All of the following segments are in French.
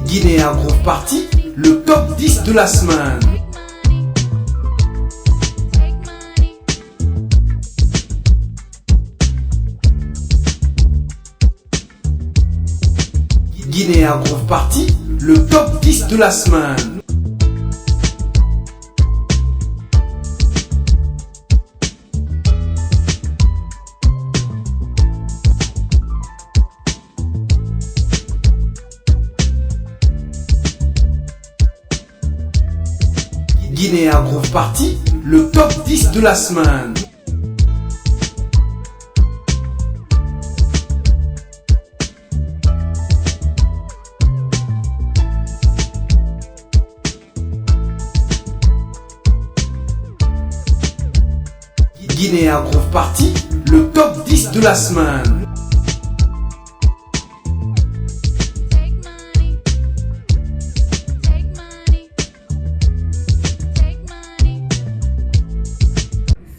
Guinea Groove Party, le top 10 de la semaine. Guinea Groove Party, le top 10 de la semaine. Guinea Groove Party, le top 10 de la semaine. Guinea Groove Party, le top 10 de la semaine.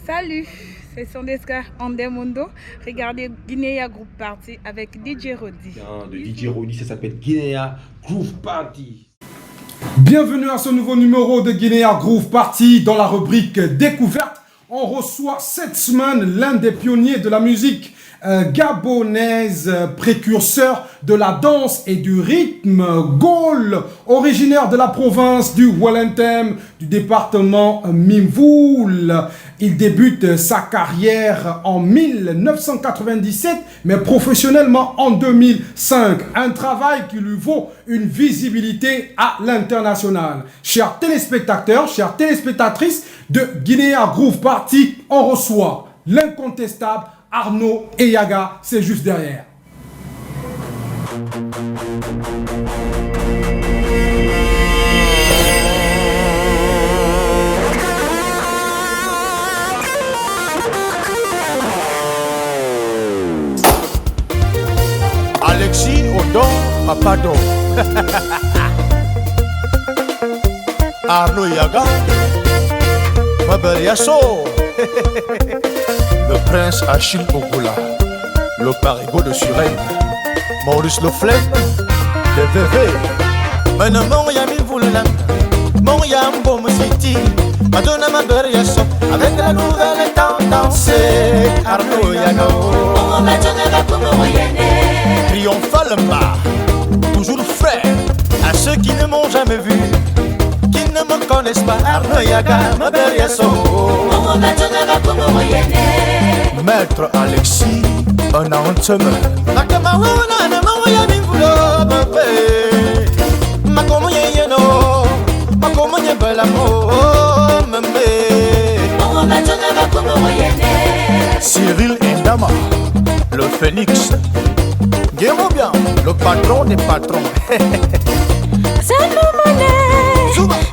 Salut, c'est Sondeska Andemundo. Regardez Guinea Groove Party avec DJ Rodi. De DJ Rodi, ça s'appelle Guinea Groove Party. Bienvenue à ce nouveau numéro de Guinea Groove Party. Dans la rubrique découverte, on reçoit cette semaine l'un des pionniers de la musique gabonaise, précurseur de la danse et du rythme, Gaule, originaire de la province du Wellington, du département Mimvoul. Il débute sa carrière en 1997, mais professionnellement en 2005. Un travail qui lui vaut une visibilité à l'international. Chers téléspectateurs, chères téléspectatrices de Guinea Groove Party, on reçoit l'incontestable Arnaud Eyaga, c'est juste derrière. Alexis Odon Papado Arnaud Eyaga Baberiasso le prince Achille Ogola, le parigot de Suresnes, Maurice Le Flemme, le VV. Maintenant, mon yami voulait mon yam bom city, Madonna Baberiasso, avec la nouvelle tendance, Arnaud Eyaga. Triomphalement, toujours frais, à ceux qui ne m'ont jamais vu, qui ne me connaissent pas, Arnaud Eyaga, Baberiasso. Maître Alexis, un anthem. Cyril Indama, le phénix. Guémo bien, le patron des patrons. C'est le monnaie,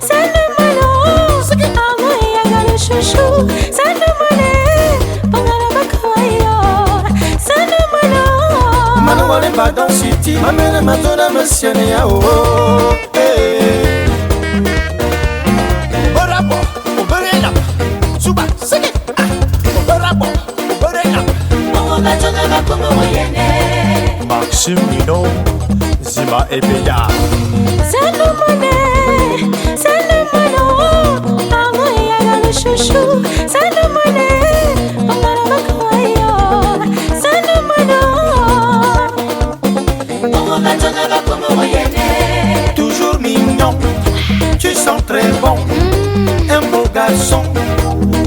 c'est le malon, c'est que Arnaud Eyaga le chouchou, c'est le monnaie, pendant la bacaille, c'est le malon. Manuel Badon City, ma mère Madonna Messiania, oh, hey. Borabo, Oberena, Suba, Seki, Borabo, Oberena. Maxime Nino, Zima et Béa. C'est le monnaie, c'est le malon, Arnaud Eyaga le chouchou, c'est le monnaie, pendant la bacaille, c'est le malon. Toujours mignon, tu sens très bon, un beau garçon,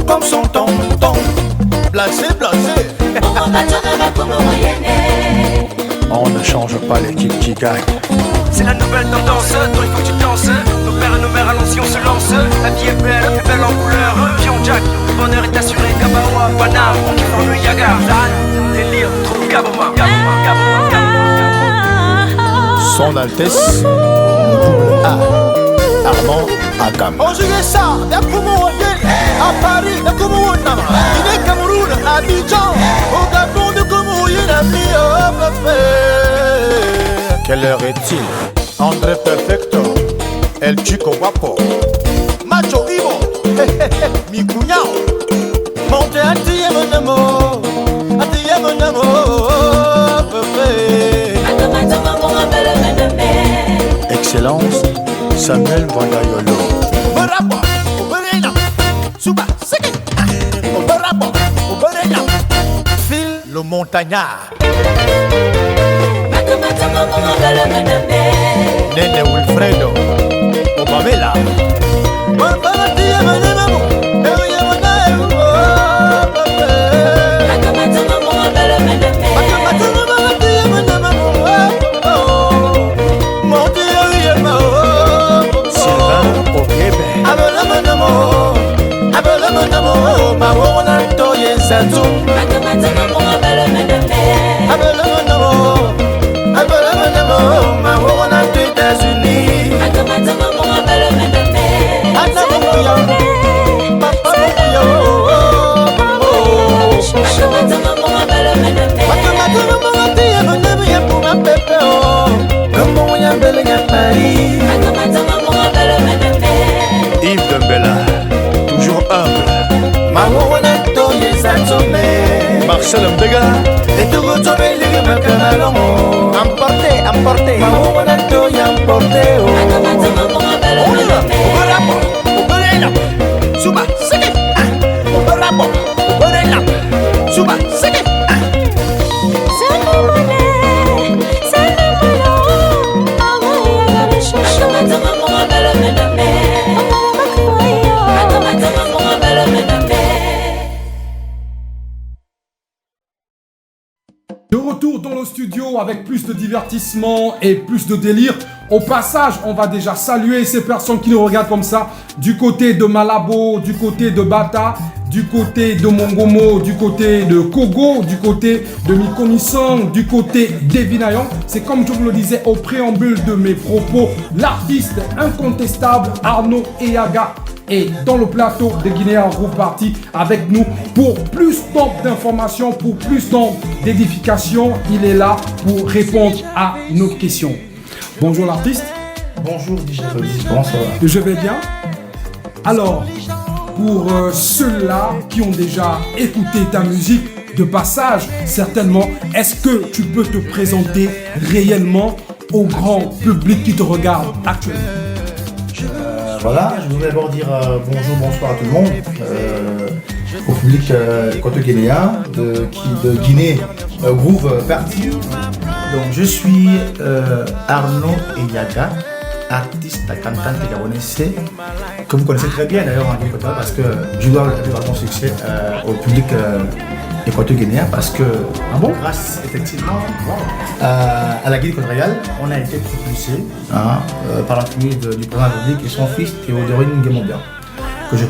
comme son tonton, blasé, blasé. On ne change pas l'équipe qui gagne. C'est la nouvelle tendance, toi il faut que tu danses. Nos pères et nos mères, allons si on se lance. La vie est belle, plus belle en couleur. Pion Jack, le bonheur est assuré. Gabawa, Panam, on kiffe le Yaga. Délire, trop Gaboma, Gaboma, Gaboma, Gaboma. Son Altesse, double A, Armand Agam. On jouait ça, à Paris, à Nama, Guinée, Cameroun, Abidjan, au Gabon de Komo, Yénami, quelle heure est-il? André Perfecto, El Chico Guapo, Macho Ivo, Mikunyao, Monte Ati mon amour, excellent Samuel Vandayolo. Oberabo, Oberena, Suba, Seki, Oberabo, Oberena, Phil le montagnard. Nene Wilfredo, Obamela. Yves Dembella, toujours humble. Marcel Mbega, et tout retourner les emporté, emporté. On y va, Oberena, Suba, Seki, Oberabo, Oberena, Suba, Seki. De retour dans le studio avec plus de divertissement et plus de délire. Au passage, on va déjà saluer ces personnes qui nous regardent comme ça. Du côté de Malabo, du côté de Bata, du côté de Mongomo, du côté de Kogo, du côté de Mikonisang, du côté d'Evinayon. C'est comme je vous le disais au préambule de mes propos, l'artiste incontestable Arnaud Eyaga est dans le plateau de Guinea Groove Party avec nous pour plus d'informations, pour plus d'édification. Il est là pour répondre à nos questions. Bonjour l'artiste. Bonjour DJ Félix, bonsoir. Je vais bien. Alors, pour ceux-là qui ont déjà écouté ta musique de passage, certainement, est-ce que tu peux te présenter réellement au grand public qui te regarde actuellement? Voilà, je voudrais d'abord dire bonjour, bonsoir à tout le monde, au public équato-guinéen de Guinée Groove Party. Donc je suis Arnaud Eyaga, artiste, cantante gabonaise, que vous connaissez très bien d'ailleurs en Guinée équatoriale parce que je dois la plupart de mon succès au public équato-guinéen parce que grâce effectivement à la Guinée équatoriale, on a été propulsé par l'entreprise du président de la République et son fils Théodorine Nguemobia, que je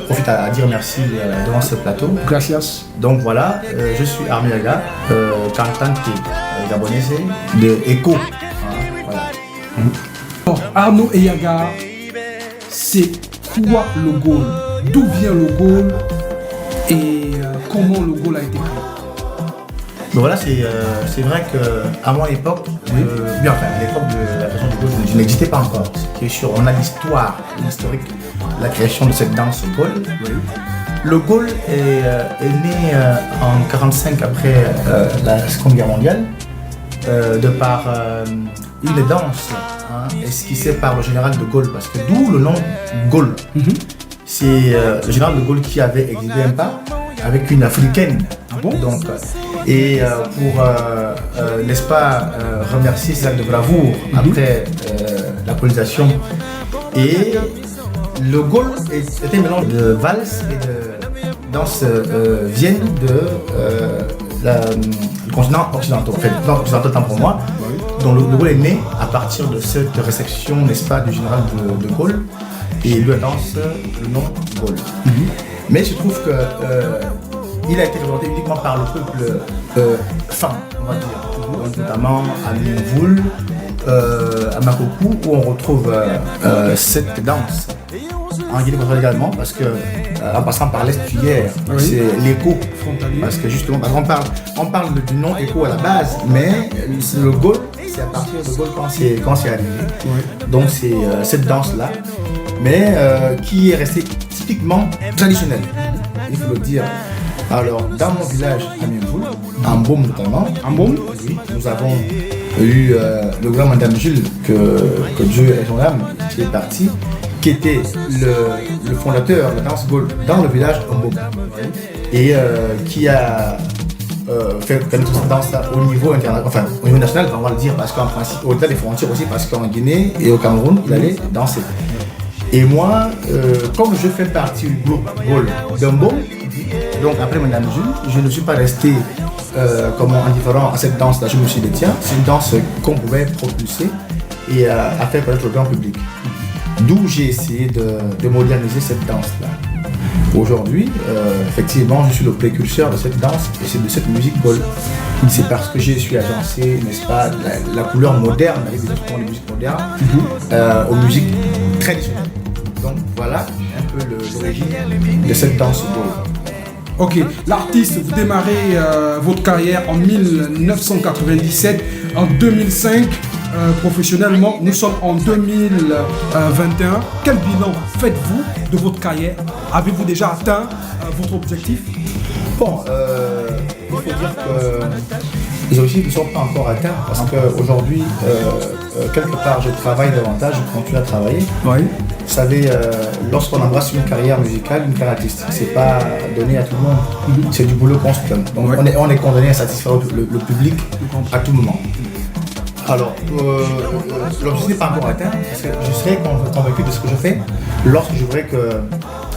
profite à dire merci devant ce plateau. Gracias. Donc voilà, je suis Arnaud Eyaga, cantante gabonaise de Echo. Voilà. Alors, Arnaud Eyaga, c'est quoi le goal? D'où vient le goal et comment le goal a été créé? Donc voilà, c'est vrai qu'à mon époque, bien enfin à l'époque de la création du goal, je n'existais pas encore. C'est sûr, on a l'historique de la création de cette danse goal. Oui. Le goal est né en 1945 après la Seconde Guerre mondiale, de par une danse esquissée par le général de Gaulle, parce que d'où le nom Gaulle. C'est le général de Gaulle qui avait exilé un pas avec une africaine. Donc, et pour, n'est-ce pas, remercier ces actes de bravoure après la colonisation. Et le Gaulle était un mélange de valse et de danse vienne du continent occidental. En fait, non occidental tant pour moi. Donc le Gaulle est né à partir de cette réception, n'est-ce pas, du général de Gaulle. Et lui annonce le nom Gaulle. Mais il se trouve que il a été représenté uniquement par le peuple fin, on va dire. Donc, notamment à Minvoul, à Makokou, où on retrouve cette danse. En Guinée équatoriale également, parce que en passant par l'estuaire, c'est l'écho. Parce que justement, on parle du nom écho à la base, mais le Gaulle, c'est à partir de Gaulle quand c'est arrivé. Donc c'est cette danse-là, mais qui est restée typiquement traditionnelle, il faut le dire. Alors, dans mon village à Minvoul, en Baume notamment, oui, nous avons Il y a eu le grand Madame Jules, que Dieu est son âme, qui est parti, qui était le fondateur de Danse Gold dans le village Ombo. Et qui a fait connaître cette danse au niveau international, enfin au niveau national, on va le dire, parce qu'en principe, au-delà des frontières aussi, parce qu'en Guinée et au Cameroun, il allait danser. Et moi, comme je fais partie du groupe Gold d'Ombo, donc après Madame Jules, je ne suis pas resté indifférent à cette danse-là. Je me suis dit, tiens, c'est une danse qu'on pouvait propulser et à faire connaître au grand public. D'où j'ai essayé de moderniser cette danse-là. Aujourd'hui, effectivement, je suis le précurseur de cette danse et c'est de cette musique Gold. C'est parce que je suis agencé, n'est-ce pas, la couleur moderne, avec des instruments de musique moderne, aux musiques traditionnelles. Donc voilà un peu l'origine de cette danse Gold. Ok, l'artiste, vous démarrez votre carrière en 1997, en 2005, professionnellement, nous sommes en 2021. Quel bilan faites-vous de votre carrière? Avez-vous déjà atteint votre objectif? Bon, il faut dire que les objectifs ne sont pas encore atteints parce qu'aujourd'hui, quelque part, je travaille davantage, je continue à travailler. Oui. Vous savez, lorsqu'on embrasse une carrière musicale, une carrière artistique, c'est pas donné à tout le monde. C'est du boulot constant. Donc on est condamné à satisfaire le public à tout moment. Alors, l'objectif n'est pas encore atteint parce que je serai convaincu de ce que je fais lorsque je verrai que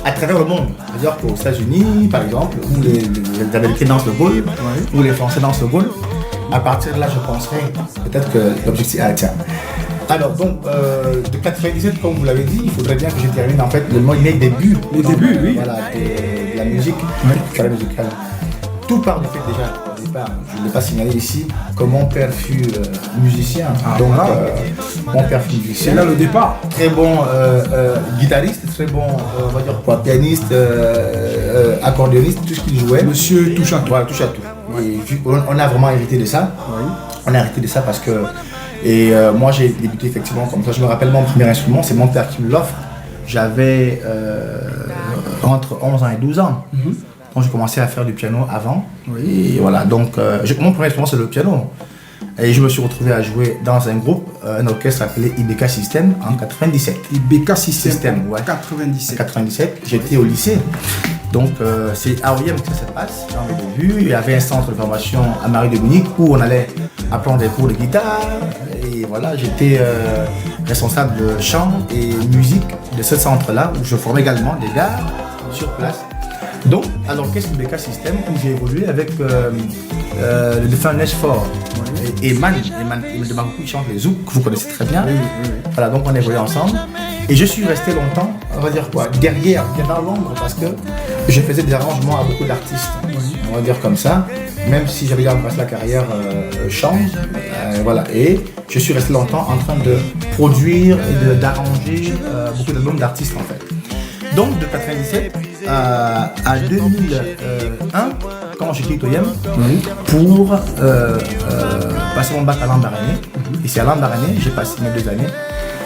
à travers le monde, c'est-à-dire qu'aux États-Unis, par exemple, où les Américains dansent le Gold, où les Français dansent le Gold, à partir de là, je penserai peut-être que l'objectif est atteint. Alors, donc, de 97, comme vous l'avez dit, il faudrait bien que je termine en fait les débuts. Les débuts, oui. Voilà, de la musique, carrière musicale. Tout part du fait déjà, au départ, je ne l'ai pas signalé ici, que mon père fut musicien. Donc, mon père fut musicien. C'est là le départ. Très bon guitariste, très bon, on va dire quoi, pianiste, accordéoniste, tout ce qu'il jouait. Monsieur touche à tout. Voilà, touche à tout. Et on a vraiment hérité de ça. Oui. On a hérité de ça parce que moi j'ai débuté effectivement comme ça. Je me rappelle mon premier instrument, c'est mon père qui me l'offre. J'avais entre 11 ans et 12 ans. Donc j'ai commencé à faire du piano avant. Oui. Et voilà, donc mon premier instrument c'est le piano. Et je me suis retrouvé à jouer dans un groupe, un orchestre appelé IBK System en 97. IBK System, ouais. 97. 97, j'étais au lycée. Donc c'est à Oyem que ça se passe, dans les débuts. Il y avait un centre de formation à Marie-Dominique où on allait apprendre des cours de guitare. Et voilà, j'étais responsable de chant et musique de ce centre-là où je formais également des gars sur place. Donc à l'orchestre IBK System où j'ai évolué avec le défunt Neige Fort et Man de Maroukou qui chante les zouks, que vous connaissez très bien. Oui. Voilà, donc on évolué ensemble. Et je suis resté longtemps, on va dire quoi, derrière, bien dans l'ombre, parce que je faisais des arrangements à beaucoup d'artistes, on va dire comme ça, même si j'avais embrassé la carrière chant, voilà. Et je suis resté longtemps en train de produire et d'arranger beaucoup d'albums d'artistes en fait. Donc de 97 à 2001, quand j'ai quitté Oyem pour passer mon bac à Lambaréné, et c'est à Lambaréné j'ai passé mes 2 années.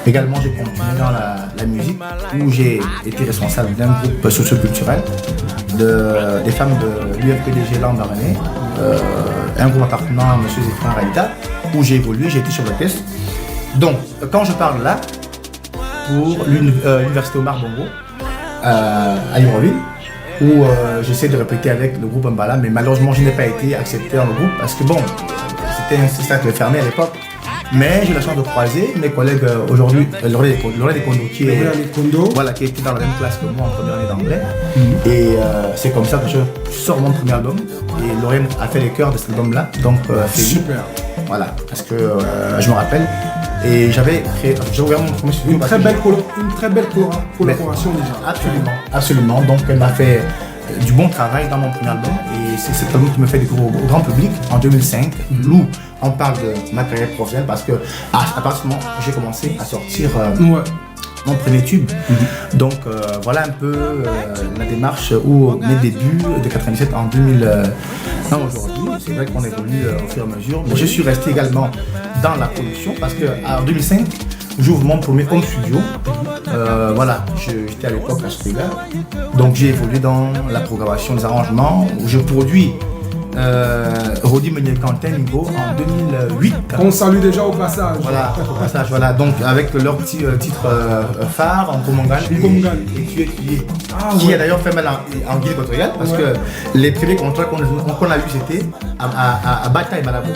Également, j'ai continué dans la musique où j'ai été responsable d'un groupe socio-culturel des femmes de l'UFPDG Lambaréné, un groupe appartenant à M. Zéphrin Raïta, où j'ai évolué, j'ai été sur l'orchestre. Donc, quand je parle là, pour l'université Omar Bongo, à Libreville, où j'essaie de répéter avec le groupe Mbala, mais malheureusement, je n'ai pas été accepté dans le groupe parce que bon, c'était un cercle fermé à l'époque. Mais j'ai la chance de croiser mes collègues aujourd'hui, Laurent Descondo qui était dans la même classe que moi en première année d'anglais. Et c'est comme ça que je sors mon premier album. Et Laurent a fait les chœurs de cet album-là. Donc super. Voilà, parce que je me rappelle. Et j'ai ouvert mon premier studio. Une très belle collaboration déjà. Absolument. Donc elle m'a fait du bon travail dans mon premier album. Et c'est cet album qui me fait découvrir au grand public en 2005. Où on parle de ma carrière professionnelle parce que à partir du moment où j'ai commencé à sortir mon premier tube. Donc voilà un peu la démarche ou mes débuts de 97 en 2001 aujourd'hui. C'est vrai qu'on évolue au fur et à mesure. Mais je suis resté également dans la production parce qu'en 2005, j'ouvre mon premier home studio. Voilà, j'étais à l'époque à Strega. Donc j'ai évolué dans la programmation des arrangements où je produis Rodi Meunier-Quentin Nico en 2008. On salue déjà au passage. Voilà, au passage, voilà. Donc avec leur petit titre phare en Komongan et Tu es qui est. Qui a d'ailleurs fait mal en Guinée équatoriale parce que les premiers contrats qu'on a eu c'était à Bata et Malabo.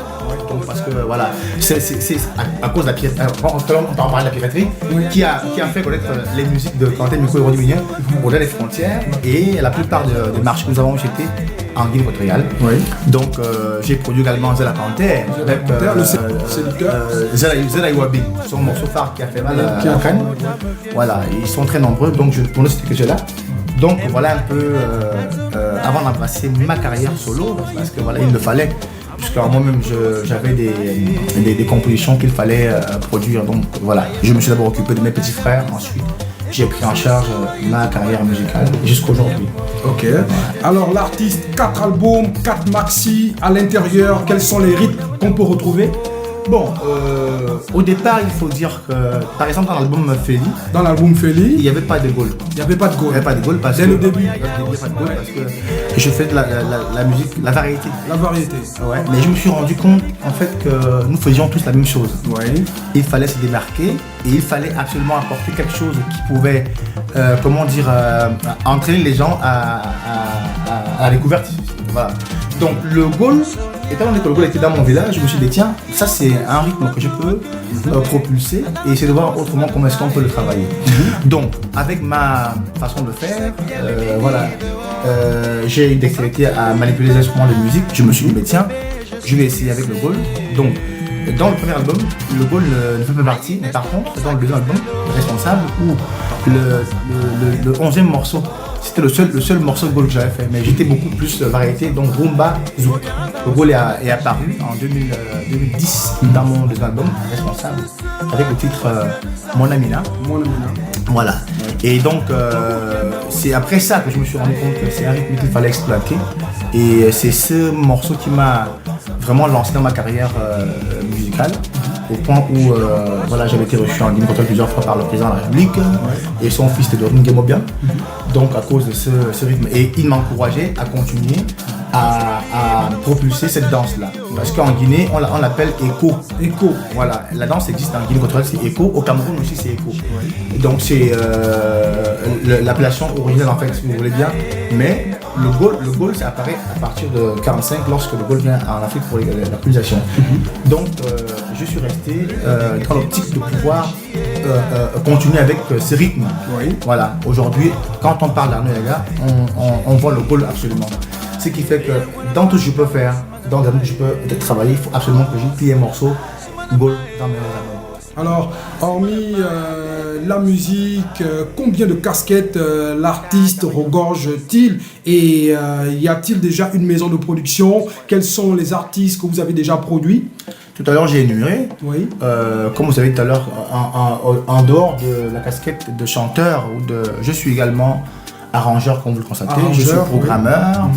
Donc parce que voilà, c'est à cause de la piraterie, on parle de la piraterie qui a fait connaître les musiques de Quentin Nico et Rodi Meunier au-delà des frontières, et la plupart des marchés que nous avons c'était en Guinée équatoriale. Donc j'ai produit également Zela Panther avec Zela Iwabi, son morceau phare qui a fait mal à Cannes. Voilà, ils sont très nombreux, donc pour nous c'était que j'ai là. Donc voilà un peu avant d'embrasser ma carrière solo, parce que voilà il le fallait, puisque moi-même j'avais des compositions qu'il fallait produire. Donc voilà, je me suis d'abord occupé de mes petits frères, ensuite j'ai pris en charge ma carrière musicale jusqu'à aujourd'hui. Ok. Alors l'artiste, 4 albums, 4 maxi à l'intérieur, quels sont les rythmes qu'on peut retrouver? Bon, au départ, il faut dire que, par exemple, dans l'album Feli, il n'y avait pas de Gaulle. Il n'y avait pas de Gaulle. Il n'y avait pas de Gaulle parce dès le début. Il n'y avait pas de Gaulle parce que je fais de la musique, la variété. La variété. Ouais. Mais je me suis rendu compte en fait que nous faisions tous la même chose. Ouais. Il fallait se démarquer et il fallait absolument apporter quelque chose qui pouvait, entraîner les gens à la découverte. Voilà. Donc le Gaulle, étant donné que le Gaulle était dans mon village, je me suis dit tiens, ça c'est un rythme que je peux propulser et essayer de voir autrement comment est-ce qu'on peut le travailler. Donc avec ma façon de faire, j'ai eu dextérité à manipuler les instruments de musique. Je me suis dit mais tiens, je vais essayer avec le Gaulle. Donc dans le premier album, le Gaulle ne fait pas partie, mais par contre dans le deuxième album, Responsable, où le 11e morceau, c'était le seul morceau de Gaulle que j'avais fait, mais j'étais beaucoup plus variété, donc rumba, zouk. Le Gaulle est apparu en 2010 dans mon deuxième album, Responsable, avec le titre Mon Amina. Voilà. Et donc c'est après ça que je me suis rendu compte que c'est un rythme qu'il fallait exploiter, et c'est ce morceau qui m'a vraiment lancé dans ma carrière musicale, au point où j'avais été reçu en Guinée équatoriale plusieurs fois par le président de la République et son fils Théodore Nguema. Donc à cause de ce rythme, et il m'encourageait à continuer à propulser cette danse-là. Parce qu'en Guinée, on l'appelle Echo. Echo. Voilà, la danse existe en Guinée équatoriale, c'est Echo. Au Cameroun aussi, c'est Echo. Et donc c'est l'appellation originale en fait, si vous voulez bien. Mais le Gaulle, ça apparaît à partir de 1945 lorsque le Gaulle vient en Afrique pour la colonisation. Donc je suis resté dans l'optique de pouvoir continuer avec ce rythme. Voilà, aujourd'hui, quand on parle d'Arnaud Yaga, on voit le Gaulle absolument. Ce qui fait que dans tout ce que je peux faire, dans ce que je peux travailler, il faut absolument que j'ai plié un morceau Gaulle dans mes albums. Alors, hormis la musique, combien de casquettes l'artiste regorge-t-il, et y a-t-il déjà une maison de production? Quels sont les artistes que vous avez déjà produits? Tout à l'heure j'ai énuméré, comme vous savez tout à l'heure, en dehors de la casquette de chanteur, je suis également arrangeur, comme vous le constatez, je suis programmeur,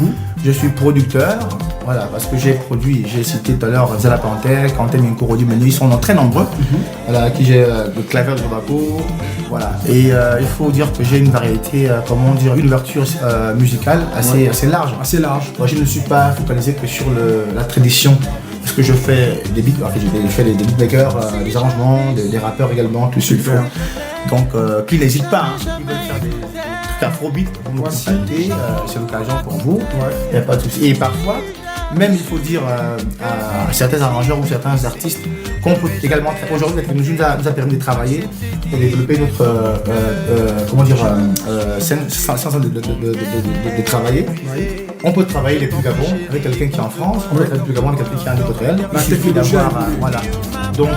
je suis producteur, voilà, parce que j'ai cité tout à l'heure Zela Panther, Quentin Nico, Rodi Meunier, ils sont très nombreux, voilà, qui j'ai le clavier de Robaco, voilà, et il faut dire que j'ai une variété, une ouverture musicale assez large. Assez large. Moi je ne suis pas focalisé que sur la tradition, parce que je fais des beats, je fais des beatmakers, des arrangements, des rappeurs également, tout ce qu'il faut. Donc qui n'hésitent pas, ceux qui veulent faire des afrobeat, vous me contactez, c'est l'occasion pour vous, il n'y a pas de souci. Et parfois, même il faut dire à certains arrangeurs ou certains artistes qu'on peut également faire. Aujourd'hui, la technologie nous a permis de travailler et de développer notre scène sans de travailler. On peut travailler les plus Gabon avec quelqu'un qui est en France, on peut travailler les plus Gabon avec quelqu'un qui est en Équatorial. Il suffit d'avoir, voilà. Donc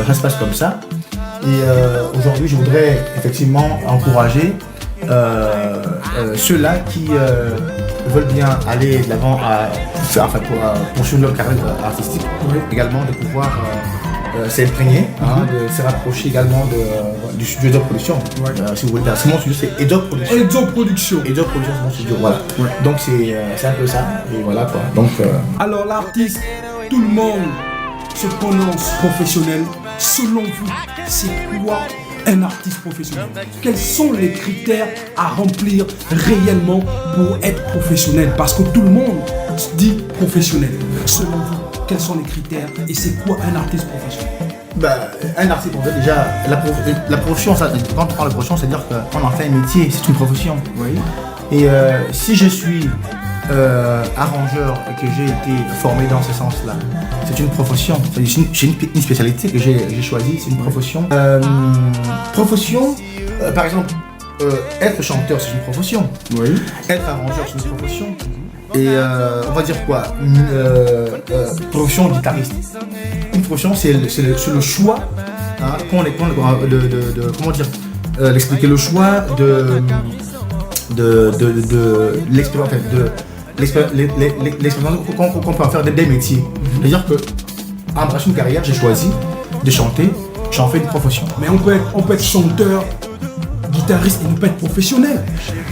ça se passe comme ça. Et aujourd'hui, je voudrais effectivement encourager ceux-là qui veulent bien aller de l'avant pour poursuivre leur carrière artistique, également de pouvoir s'imprégner, de se rapprocher également du studio de production. Si vous voulez, c'est mon studio, c'est Edop Production. Edop Production. Edop Production, c'est mon studio, voilà. Donc c'est un peu ça, et voilà quoi. Donc, alors l'artiste, tout le monde se prononce professionnel. Selon vous, c'est quoi un artiste professionnel? Quels sont les critères à remplir réellement pour être professionnel? Parce que tout le monde dit professionnel. Selon vous, quels sont les critères et c'est quoi un artiste professionnel? Un artiste professionnel, déjà, la profession, quand on parle de profession, c'est-à-dire qu'on en fait un métier, c'est une profession. Oui. Et si je suis arrangeur et que j'ai été formé dans ce sens-là, c'est une profession. J'ai une spécialité que j'ai choisie, c'est une profession. Par exemple, être chanteur, c'est une profession. Oui. Être arrangeur, c'est une profession. Et on va dire quoi, profession guitariste. Une profession, c'est le choix, hein, comment dire, l'expliquer, le choix de l'expérience, l'expérience qu'on peut en faire des métiers. C'est-à-dire que en embrasser une carrière, j'ai choisi de chanter, j'en fais une profession. Mais on peut être chanteur, guitariste et ne pas être professionnel.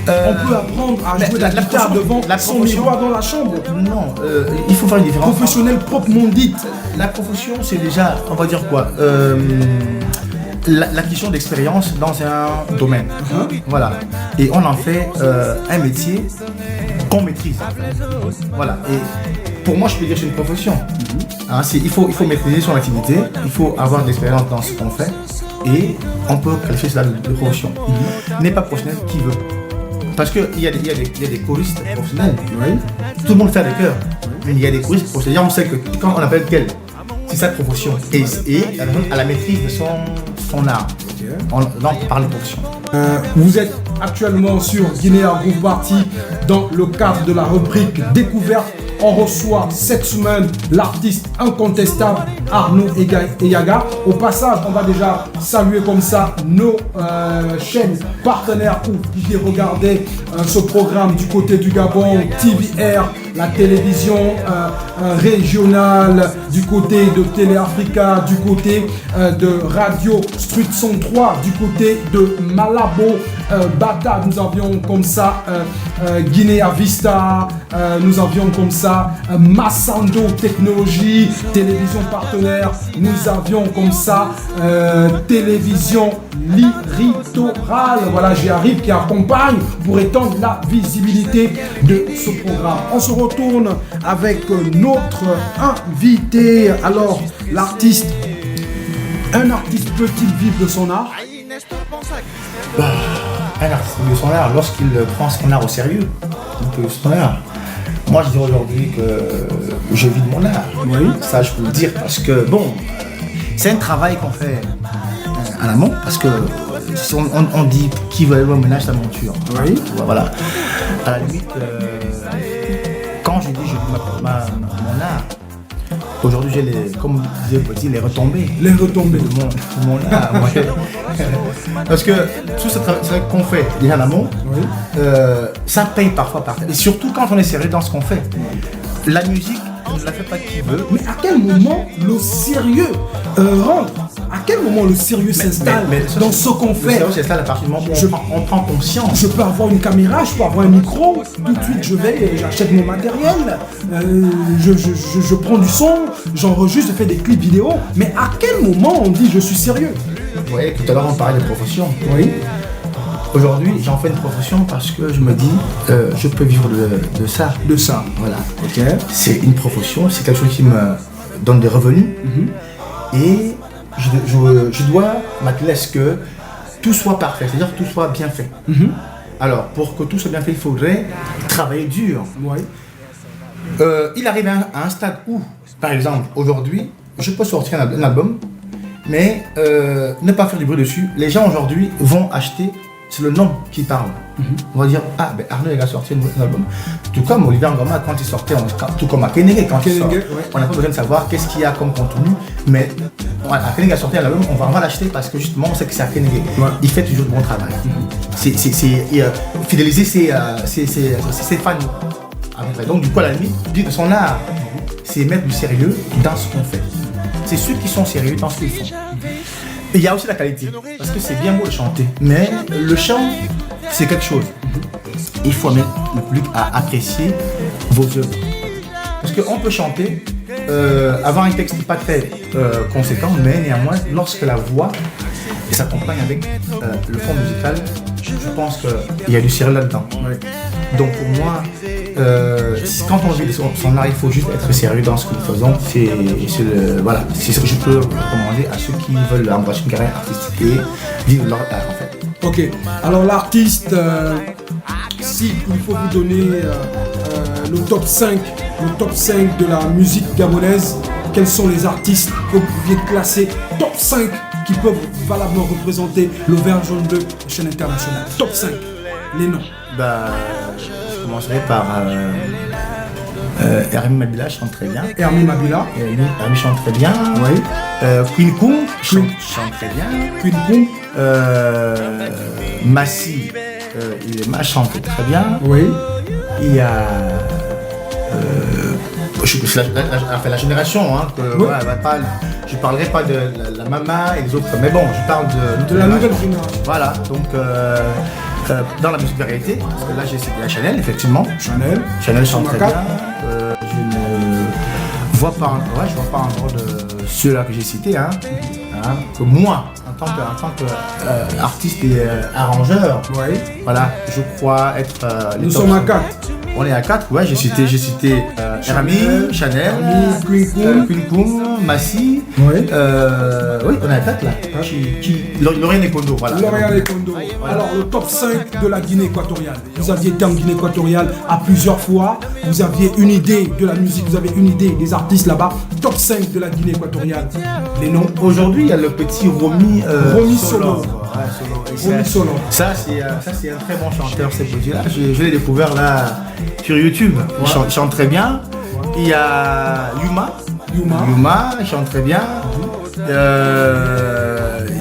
On peut apprendre à jouer la guitare devant son miroir dans la chambre. Non, il faut faire une différence. Professionnel proprement dite. La profession, c'est déjà, on va dire quoi, l'acquisition d'expérience dans un domaine. Voilà. Et on en fait un métier qu'on maîtrise. Voilà. Et pour moi, je peux dire que c'est une profession. Hein, il faut maîtriser son activité, il faut avoir de l'expérience dans ce qu'on fait et on peut qualifier cela de profession. N'est pas professionnel qui veut. Parce qu'il y a des choristes professionnels. Oui. Tout le monde fait des chœurs. Mais il y a des choristes professionnels. On sait que quand on appelle quel, c'est sa profession. Et à la maîtrise de son art. Là, on peut parler de profession. Vous êtes actuellement sur Guinea Groove Party dans le cadre de la rubrique Découverte. On reçoit cette semaine l'artiste incontestable Arnaud Eyaga. Au passage, on va déjà saluer comme ça nos chaînes partenaires qui regardaient ce programme du côté du Gabon, TVR, la télévision régionale, du côté de Télé Africa, du côté de Radio Street 103, du côté de Malabo, Bata, nous avions comme ça Guinea Vista, nous avions comme ça Massando Technologie, télévision partenaire, nous avions comme ça télévision Littoral, voilà, j'y arrive, qui accompagne pour étendre la visibilité de ce programme. On se retourne avec notre invité. Alors, l'artiste, un artiste peut-il vivre de son art? Un artiste de son art, lorsqu'il prend son art au sérieux, il peut son art. Moi, je dis aujourd'hui que je vis de mon art. Oui. Ça, je peux le dire parce que, bon, c'est un travail qu'on fait en amont parce que si on dit qui veut aller au ménage, ça monture. Oui. Voilà. À la limite, quand je dis je vis mon art, aujourd'hui, j'ai comme disait Petit, les retombées. Les retombées de mon art. Ouais. Parce que tout ce travail qu'on fait déjà en amont, oui. Ça paye parfois par terre. Et surtout quand on est sérieux dans ce qu'on fait. La musique, on ne la fait pas qui veut. Mais à quel moment le sérieux rentre? À quel moment le sérieux s'installe dans ce qu'on fait? Le sérieux s'installe à partir du moment où on prend conscience. Je peux avoir une caméra, je peux avoir un micro, tout de suite je vais, j'achète mon matériel, je prends du son, j'enregistre, je fais des clips vidéo. Mais à quel moment on dit je suis sérieux? Vous voyez, tout à l'heure on parlait de profession. Oui. Aujourd'hui, j'en fais une profession parce que je me dis, je peux vivre de ça. De ça. Voilà. Ok. C'est une profession, c'est quelque chose qui me donne des revenus. Et je dois m'atteler à ce que tout soit parfait, c'est-à-dire que tout soit bien fait. Alors, pour que tout soit bien fait, il faudrait travailler dur. Oui. Il arrive à un stade où, par exemple, aujourd'hui, je peux sortir un album, mais ne pas faire du bruit dessus. Les gens aujourd'hui vont acheter, c'est le nom qui parle. On va dire, ah ben Arnaud il a sorti un album. Tout comme Olivier Ngoma quand il sortait, tout comme à Kenege quand il sort. Ouais. On n'a pas besoin de savoir qu'est-ce qu'il y a comme contenu, mais voilà, Kenege a sorti un album, on va l'acheter parce que justement on sait que c'est à Kenege. Ouais. Il fait toujours de bon travail. C'est fidéliser ses fans. Donc du coup à la limite, dire que son art, c'est mettre du sérieux dans ce qu'on fait. C'est ceux qui sont sérieux dans ce qu'ils font. Et il y a aussi la qualité, parce que c'est bien beau de chanter, mais le chant, c'est quelque chose. Il faut mettre le public à apprécier vos œuvres. Parce qu'on peut chanter, avoir un texte pas très conséquent, mais néanmoins, lorsque la voix et s'accompagne avec le fond musical. Je pense qu'il y a du sérieux là-dedans. Ouais. Donc pour moi, quand on vit son art, il faut juste être sérieux dans ce que nous faisons. C'est ce que je peux recommander à ceux qui veulent embrasser une carrière artistique et vivre leur art en fait. Ok, alors l'artiste, si il faut vous donner le top 5 de la musique gabonaise, quels sont les artistes que vous pouviez classer top 5 qui peuvent valablement représenter l'Auvergne jaune bleu chaîne internationale? Top 5, les noms. Je commencerai par Hermine Mabila, chante très bien. Hermine Mabila. Hermine chante très bien. Oui. Queen Kung chante très bien. Queen Kung. Massi, chante très bien. Oui. Il y a la génération, hein, oui. Je parlerai pas de la Mama et les autres, mais bon, je parle de la nouvelle génération. Voilà, donc dans la musique variété, parce que là j'ai cité la Chanel, effectivement. Chanel chante très bien. Je ne vois pas encore de ceux-là que j'ai cités, hein, que moi, en tant qu'artiste et arrangeur, oui. Voilà, je crois être. Nous sommes à 4. On est à 4, ouais, j'ai cité Hermine, Chanel, Queen Kung, Massi. Oui. Oui, on est à 4 là. Lauriane et Kondo, voilà. Lauriane et Kondo. Voilà. Alors, le top 5 de la Guinée équatoriale. Vous aviez été en Guinée équatoriale à plusieurs fois. Vous aviez une idée de la musique, vous avez une idée des artistes là-bas. Top 5 de la Guinée équatoriale. Les noms. Aujourd'hui, il y a le petit Romy Solo. Romy Solo. Ça, c'est un très bon chanteur, ce petit-là. Je l'ai découvert là sur YouTube. Ouais. Il chante très bien. Ouais. Il y a Yuma, il chante très bien.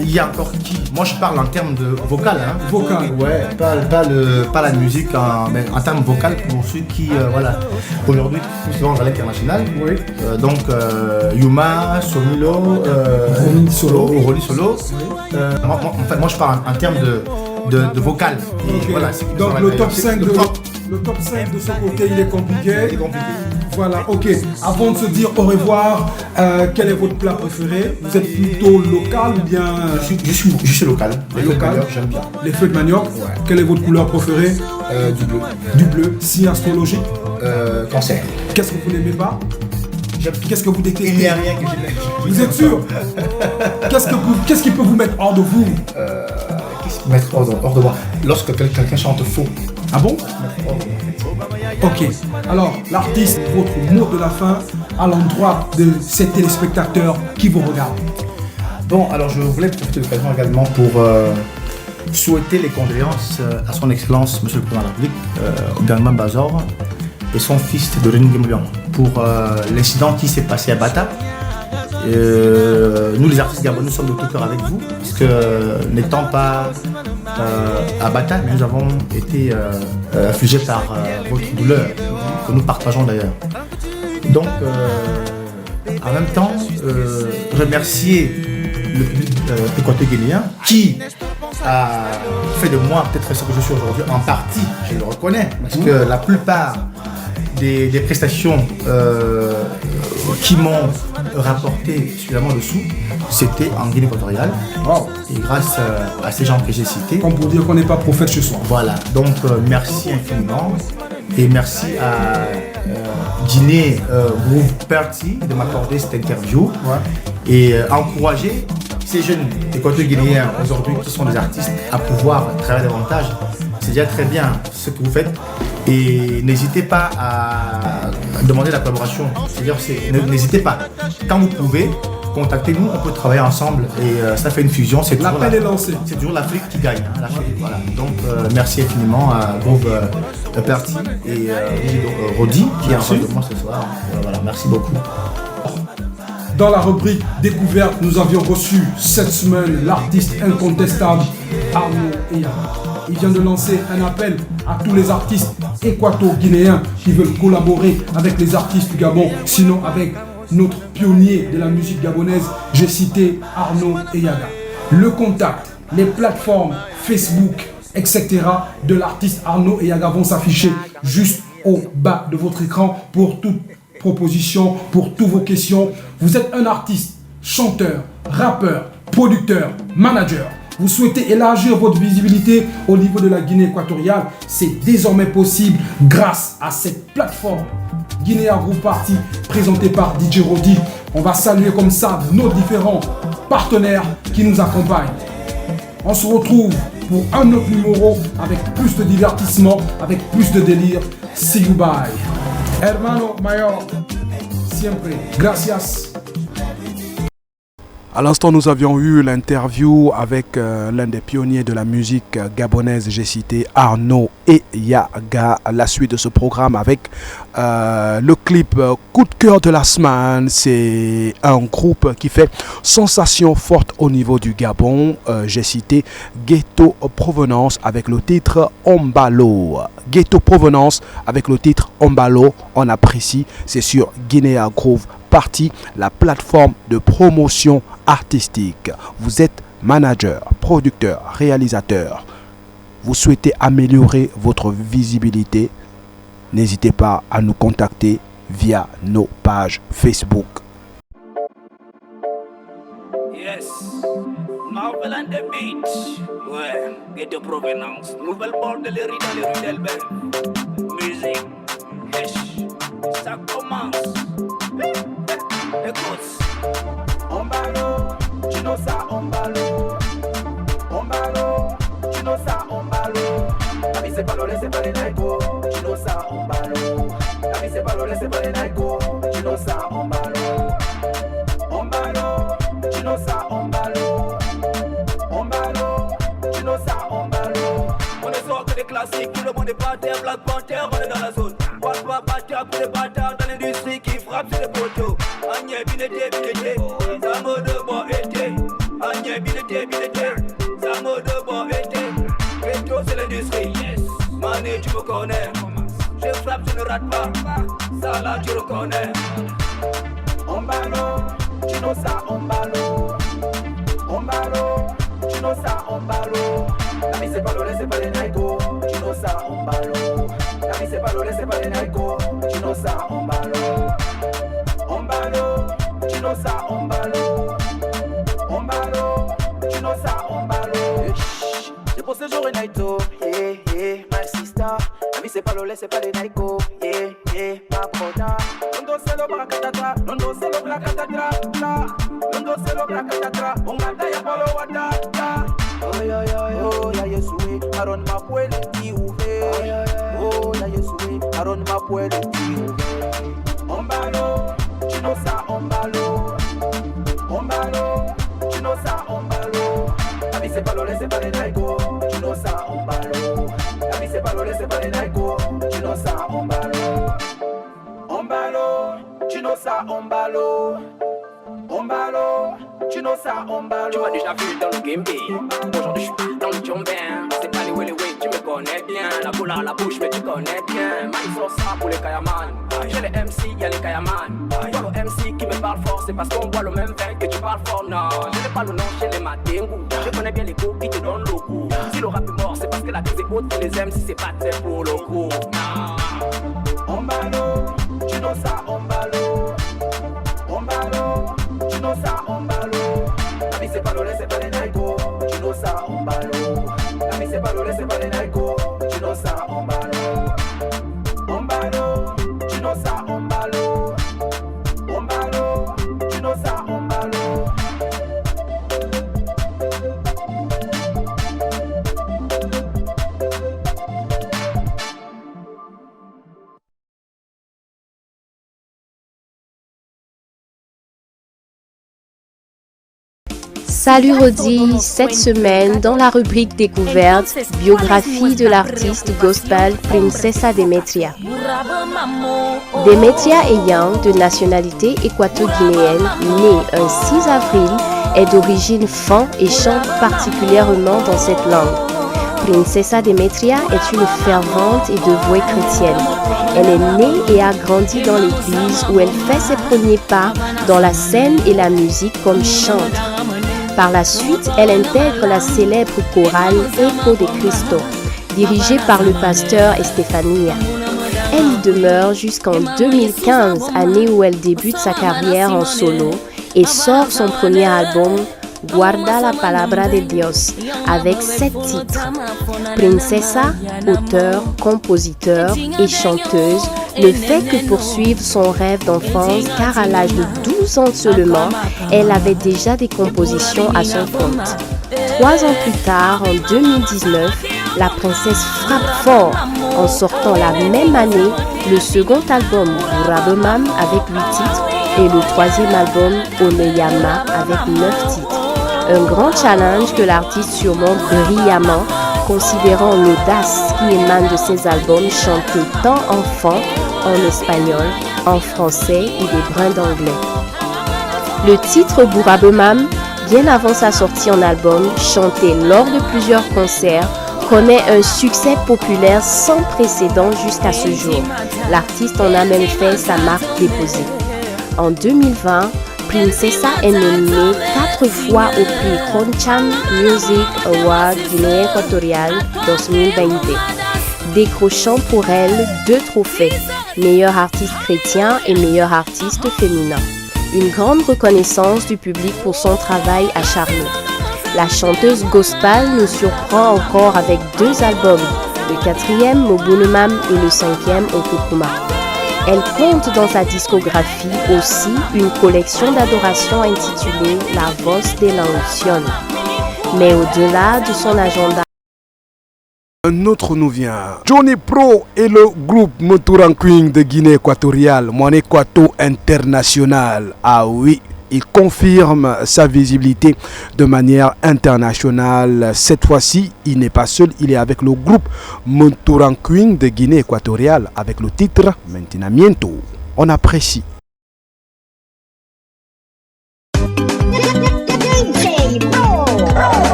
Il y a encore qui? Moi je parle en termes de vocal. Hein. Vocal. Ouais, pas la musique, mais en termes vocal pour ceux qui, voilà, aujourd'hui tout souvent dans l'international. Oui. Donc Yuma, Somilo, Rolly Solo. Oui. Moi je parle en termes de vocal. Et okay. Voilà, donc le top 5 de ce côté il est compliqué. Voilà, ok. Avant de se dire au revoir, quel est votre plat préféré? Vous êtes plutôt local ou bien... Je suis local. Les feuilles de manioc, j'aime bien. Les feuilles de manioc, ouais. Quelle est votre couleur préférée? Du bleu. Du bleu. Signe astrologique? Cancer. Qu'est-ce que vous n'aimez pas? Qu'est-ce que vous détestez? Il n'y a rien que je n'aime. Vous êtes sûr? Qu'est-ce qui peut vous mettre hors de vous? Qu'est-ce qui peut mettre hors de moi? Lorsque quelqu'un chante faux. Ah bon? Ok, alors l'artiste, votre mot de la fin à l'endroit de ces téléspectateurs qui vous regardent. Bon, alors je voulais profiter de l'occasion également pour souhaiter les condoléances à son excellence, Monsieur le Président de la République, Obiangman Bazor, et son fils de René Guémoulian, pour l'incident qui s'est passé à Bata. Nous les artistes gabonais sommes de tout cœur avec vous, parce que n'étant pas à Bata, mais nous avons été affligés par votre douleur, que nous partageons d'ailleurs. Donc, en même temps, remercier le public équato-guinéen qui a fait de moi peut-être ce que je suis aujourd'hui, en partie, je le reconnais, parce que la plupart des prestations qui m'ont rapporté suffisamment de sous, c'était en Guinée équatoriale. Wow. Et grâce à ces gens que j'ai cités. Comme pour dire qu'on n'est pas prophète ce soir. Voilà, donc merci infiniment. Et merci à Guinée Groove Party de m'accorder cette interview. Ouais. Et encourager ces jeunes équato-guinéens aujourd'hui qui sont des artistes à pouvoir travailler davantage. C'est déjà très bien ce que vous faites. Et n'hésitez pas à demander la collaboration. C'est-à-dire, n'hésitez pas. Quand vous pouvez, contactez-nous, on peut travailler ensemble et ça fait une fusion. L'appel est lancé. C'est toujours l'Afrique qui gagne. Hein, voilà. Donc merci infiniment à Groove Party et Rodi qui est en face de moi ce soir. Voilà, merci beaucoup. Dans la rubrique découverte, nous avions reçu cette semaine l'artiste incontestable Arnaud Eya. Il vient de lancer un appel à tous les artistes équato-guinéens qui veulent collaborer avec les artistes du Gabon, sinon avec notre pionnier de la musique gabonaise, j'ai cité Arnaud Eyaga. Le contact, les plateformes Facebook, etc. de l'artiste Arnaud Eyaga vont s'afficher juste au bas de votre écran pour toute proposition, pour toutes vos questions. Vous êtes un artiste, chanteur, rappeur, producteur, manager. Vous souhaitez élargir votre visibilité au niveau de la Guinée équatoriale, c'est désormais possible grâce à cette plateforme Guinea Groove Party présentée par DJ Rodi. On va saluer comme ça nos différents partenaires qui nous accompagnent. On se retrouve pour un autre numéro avec plus de divertissement, avec plus de délire. See you bye. Hermano Mayor, siempre. Gracias. À l'instant, nous avions eu l'interview avec l'un des pionniers de la musique gabonaise, j'ai cité Arnaud et Yaga. La suite de ce programme avec le clip coup de cœur de la semaine. C'est un groupe qui fait sensation forte au niveau du Gabon. J'ai cité Ghetto Provenance avec le titre Ombalo. Ghetto Provenance avec le titre Ombalo, on apprécie. C'est sur Guinea Groove Party, la plateforme de promotion artistique. Vous êtes manager, producteur, réalisateur. Vous souhaitez améliorer votre visibilité. N'hésitez pas à nous contacter via nos pages Facebook. Yes, Marvel and the Beach. Ouais, Ghetto Provenance. Nouvelle bordellerie dans les rues d'Elben. Musique, hesh, ça commence. Écoute. Ombalo, tu know ça, Ombalo. Ombalo, tu know ça, Ombalo. La vie c'est pas l'olé, c'est pas les naïko. Tu know ça, Ombalo. La vie c'est pas l'olé, c'est pas les naïko. Tu know ça, Ombalo. Ombalo, tu know ça, Ombalo. Ombalo, tu know ça, Ombalo. On est sur que des classiques, tout le monde est par terre, Black Panther, on est dans la zone. Watch pas bâtard pour les bâtards dans l'industrie qui frappe sur les poteaux. Agnès, binete, ça mode de bon été. Agnès, binete, ça mode de bon été. Ghetto c'est l'industrie, yes. Mané, tu me connais. Je frappe, je ne rate pas. Ça là, tu reconnais. Ombalo, tu know ça, Ombalo. Ombalo, tu know ça, Ombalo. La vie c'est pas l'olé, c'est pas les naïko. Tu know ça, Ombalo. La vie c'est pas l'olé, c'est pas les naïko. Tu know ça, Ombalo. Ombalo, tu know ça, Ombalo. Ombalo, tu know ça, Ombalo. J'ai pour ce jour et naïto, yeah, yeah, my sister. La vie c'est pas l'olé, c'est pas les naïko, yeah, yeah, ma broda. Londo c'est le bracatatra, londo c'est le bracatatra, londo c'est le bracatatra. On m'a taillé pour le wadata. Oh ya ya oh ya Yesue, aron ma puele ti uve. Oh ya Yesue, aron ma puele ti uve. Ombalo, tu know ça, Ombalo. Ombalo, tu know ça, Ombalo. La vie c'est pas l'olé, c'est pas les naïko. Tu know ça, Ombalo. La vie c'est pas l'olé, c'est pas les naïko. Tu know ça, Ombalo. Ombalo, tu know ça, Ombalo. Ombalo, tu know ça, Ombalo. Tu m'as déjà vu dans le game B. Aujourd'hui je suis dans le Djombin. C'est pas les way, tu me connais bien. La boule à la bouche, mais tu connais bien. Maïs ça pour les Kayaman. J'ai les MC, y'a les Kayaman. Y'a le MC qui me parle fort, c'est parce qu'on boit le même vin que tu parles fort. Non, je n'ai pas le nom chez les Matengu. Je connais bien les coups qui te donnent le coup. Si le rap est mort, c'est parce que la crise est haute. Les MC, c'est pas fait pour le coup. Ombalo, tu know ça, Ombalo. Ombalo, tu know ça, Ombalo. La vie c'est pas l'olé, c'est pas les naïko. Tu know ça, Ombalo. La vie c'est pas l'olé, c'est pas les naïko. Tu know ça, Ombalo. Ombalo, tu know ça, Ombalo. Ombalo, tu know ça, Ombalo. Salut Rodi, cette semaine dans la rubrique découverte, biographie de l'artiste gospel Princesa Demetria. Demetria Eyang, de nationalité équato-guinéenne, née un 6 avril, est d'origine fan et chante particulièrement dans cette langue. Princesa Demetria est une fervente et dévouée chrétienne. Elle est née et a grandi dans l'église où elle fait ses premiers pas dans la scène et la musique comme chantre. Par la suite, elle intègre la célèbre chorale Echo de Cristo, dirigée par le pasteur Estefania. Elle y demeure jusqu'en 2015, année où elle débute sa carrière en solo et sort son premier album Guarda la palabra de Dios, avec 7 titres. Princesa, auteure, compositeur et chanteuse, ne fait que poursuivre son rêve d'enfance car à l'âge de 12 ans seulement, elle avait déjà des compositions à son compte. 3 ans plus tard, en 2019, la princesse frappe fort en sortant la même année le second album Burabemam avec 8 titres et le troisième album Oneyama avec 9 titres. Un grand challenge que l'artiste surmonte brillamment, considérant l'audace qui émane de ses albums chantés tant en fon, en espagnol, en français et des brins d'anglais. Le titre Burabemam, bien avant sa sortie en album, chanté lors de plusieurs concerts, connaît un succès populaire sans précédent jusqu'à ce jour. L'artiste en a même fait sa marque déposée. En 2020, Princesa est nommée 4 fois au prix Concham Music Award Guinée équatoriale 2020, décrochant pour elle 2 trophées, meilleur artiste chrétien et meilleur artiste féminin. Une grande reconnaissance du public pour son travail acharné. La chanteuse gospel nous surprend encore avec 2 albums, le 4e Mobunemam et le 5e Okukuma. Elle compte dans sa discographie aussi une collection d'adoration intitulée La Voz de la Unción. Mais au-delà de son agenda, un autre nous vient. Johnny Pro et le groupe Moturanquing de Guinée équatoriale, Monéquato International. Ah oui, il confirme sa visibilité de manière internationale. Cette fois-ci, il n'est pas seul, il est avec le groupe Moturanquing de Guinée équatoriale avec le titre Mantenimiento. On apprécie.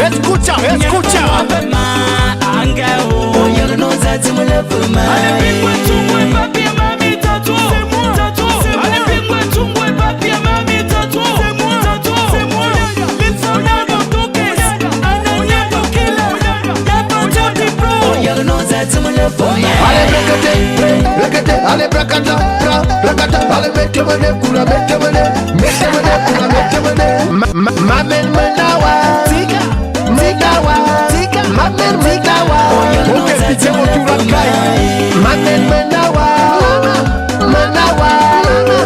Escucha, escucha. Allez, bracata, bracata, allez, mettez-moi kula, Mamen menawa, tika, mamen menawa, ok, pitié mon tourakai, mamen menawa,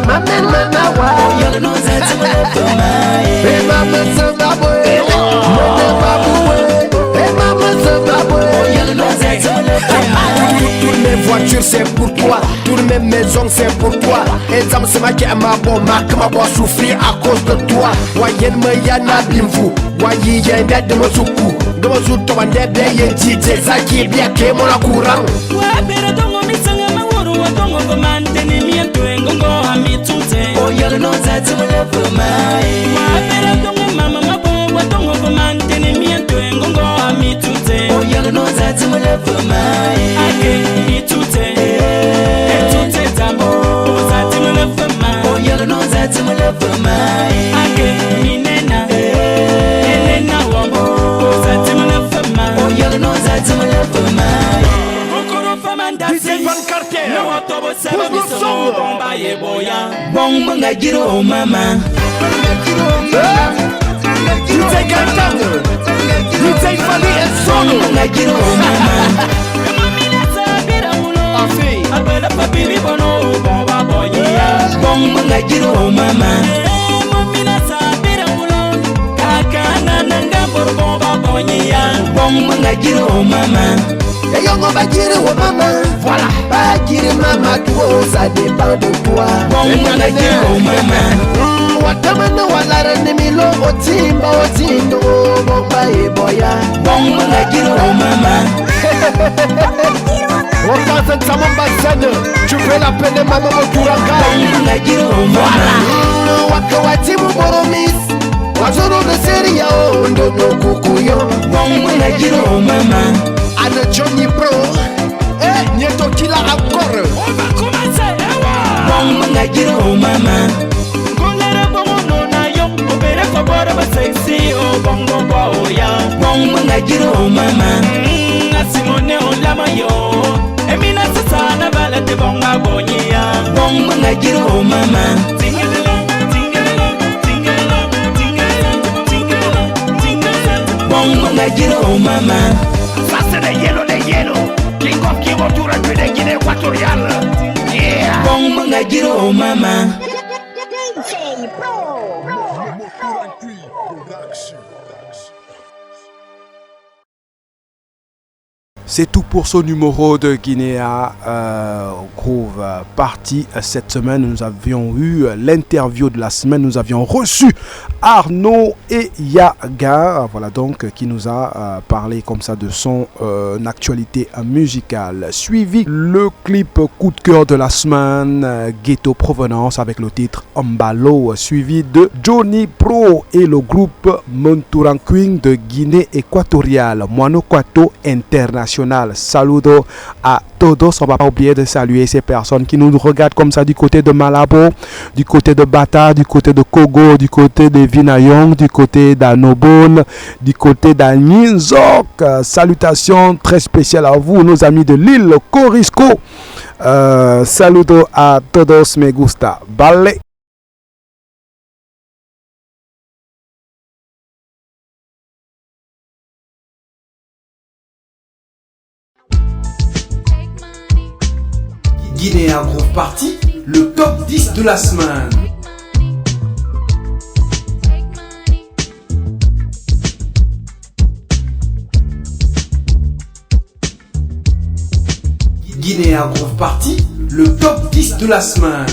mamen menawa, et mamen sambabwe, toutes mes voitures c'est pour toi, toutes mes maisons c'est pour toi. Et ça me semble que ma bonne marque m'a pas souffrir à cause de toi. Voyez me yana bimfou, voyez y'a une dette de mon soukou, de mon soutou en déblayé, DJ Zaki bien que mon la courant. Ouais, pero dongo misanga mawuru wa dongo go mantenimiento engongo amitute. Oh y'a no zati mo le fumai. Ouais, pero dongo mama mabo wa dongo go mantenimiento engongo amitute. Oh y'a no zati mo le fumai. Ake mitute. Etute tamo. Zati mo le fumai. Oh y'a no zati mo le fumai. Ake minena. Enena wamo. Zati mo le fumai. Oh y'a no zati mo le fumai. Bong banga giro mama. You take a tango. You take funny and solo. Banga giro mama. Afi. Abela papiri bono bomba boya. ngajiro mama Momina sabira ulo Kakana nanga borbo babonyiya Bom ngajiro mama Yongo bagiri wa mama Voilà Bagiri mama tuo ça dépend de toi Bom ngajiro mama Watamana walara nemilo Otimba otindo Bomba eboya Bom ngajiro mama Okazen samamba sene Tu fais la peine maman moturanga Bom ngajiro mama Wakawati muboromis Wazoro de seria Ondo no kukuyo Bom ngajiro mama Anne Johnny Pro Nieto Kila encore On va commencer Bom ngajiro mama Kolera bongo nona yo Obere kobora ba sexy O bongo ba oya Bom ngajiro mama Asimone olama yo Emina sasana bala te bonga bonyiya Bom ngajiro mama Tingala Tingala Tingala Tingala Tingala Bom ngajiro mama Ça c'est le yellow King of King of Tour de Guinée équatoriale Yeah Bom ngajiro mama C'est tout pour ce numéro de Guinea Groove Party. Cette semaine, nous avions eu l'interview de la semaine. Nous avions reçu Arnaud et Yaga, voilà donc, qui nous a parlé comme ça de son actualité musicale. Suivi le clip coup de cœur de la semaine, Ghetto Provenance avec le titre Mbalo, suivi de Johnny Pro et le groupe Monturanquing de Guinée équatoriale, Moano Kwato International. Saludo à todos. On va pas oublier de saluer ces personnes qui nous regardent comme ça du côté de Malabo, du côté de Bata, du côté de Kogo, du côté de Vinayong, du côté d'Anobon, du côté d'Aninzok. Salutations très spéciales à vous, nos amis de l'île Corisco. Saludo à todos, me gusta. Vale. Guinea Groove Party, le top 10 de la semaine. Guinea Groove Party, le top 10 de la semaine.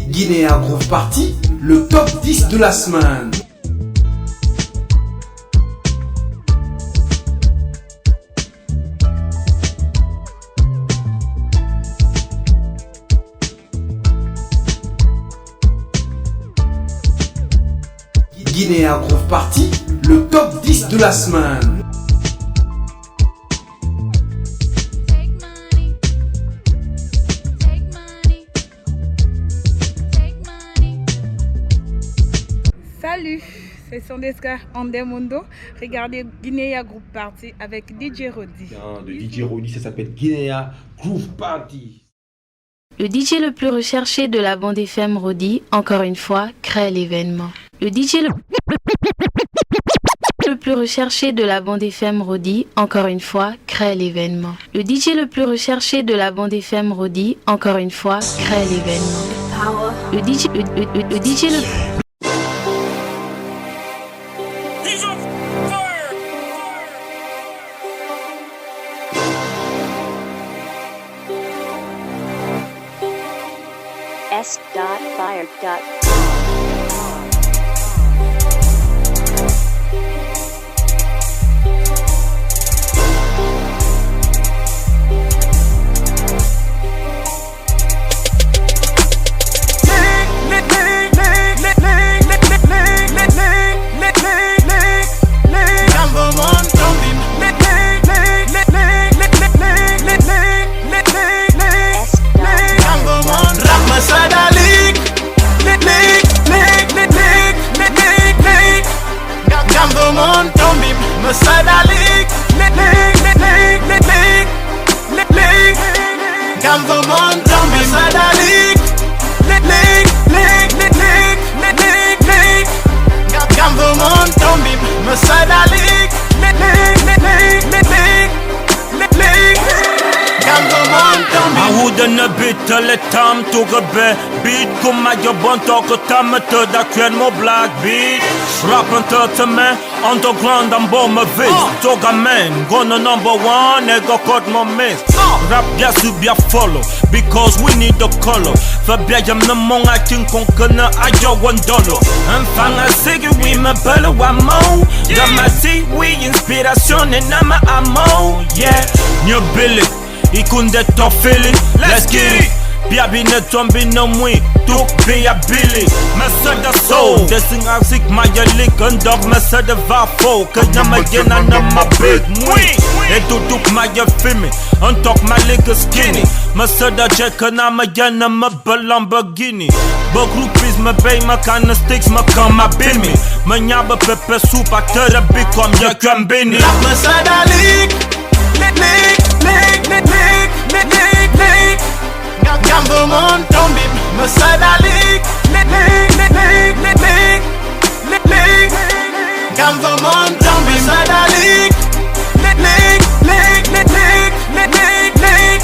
Guinea Groove Party, le top 10 de la semaine. Guinea Groove Party, le top 10 de la semaine. Salut, c'est Sondeska Andemundo. Regardez Guinea Groove Party avec DJ Rodi. De DJ Rodi, ça s'appelle Guinea Groove Party. Le DJ le plus recherché de la bande FM Rodi, encore une fois, crée l'événement. Le DJ le plus recherché de la bande FM Rodi, encore une fois, crée l'événement. Le DJ le plus recherché de la bande FM Rodi, encore une fois, crée l'événement. Le DJ le S.Fire.com. Sadalik, Mina bit le tam to gebe beat kuma yo bon talk tam to da kwen mo black beat rap entertainment underground and bomb a vis toga man gonna #1 e go cut my miss rap bien sub bien follow because we need the color for bien yam no mon I think qu'on connaît ayo $1 un fan a sig we me belle wa mo damasi we inspiration and I'm ammo yeah new billy ikunde to feeling let's get it Biabi ne tombi no mwi Tuk bia Billy Mese de soul Dessing aksik ma je lik Een dog mese de vafo Kenya me gena na ma big mwi E duduk ma je fimi Een tok ma lik skinny Mese de jeke na me gena me Lamborghini Be groupies me bay me kan sticks me kan ma bimi Me nyabe pepe soup acteur big kom je kan bini Rap mese de lik Lik lik lik lik lik lik lik lik Gambo mon tombi, me sada lik, lik lik lik lik lik lik lik. Gambo mon tombi, sada lik, lik lik lik lik lik lik lik.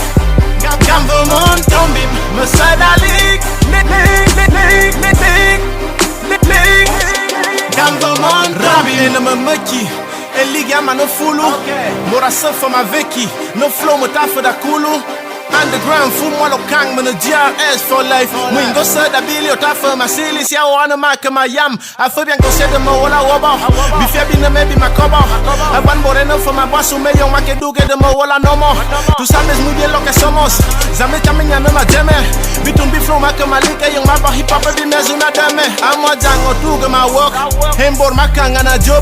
Gambo mon tombi, me sada lik, lik lik lik lik lik lik lik. Gambo mon tombi, ene me meki, eliga ma no fulu, mora safa ma veki, no flow mo tafa da kulu. Underground full mwalo kang mano DRS for life Mwingo sa da bili otafa masili siya wana maka mayam Afo bien konsede mo wala waba Bifia bina mebi makoba Aban moreno for my boss umeyo make duge de mo wala no more Tú sabes muy bien lo que somos Zame tamenya no ma jeme Bitun biflow maka malika yung maba hip hop di mezuna dame Amwa jango tuge ma work Hembor makanga na job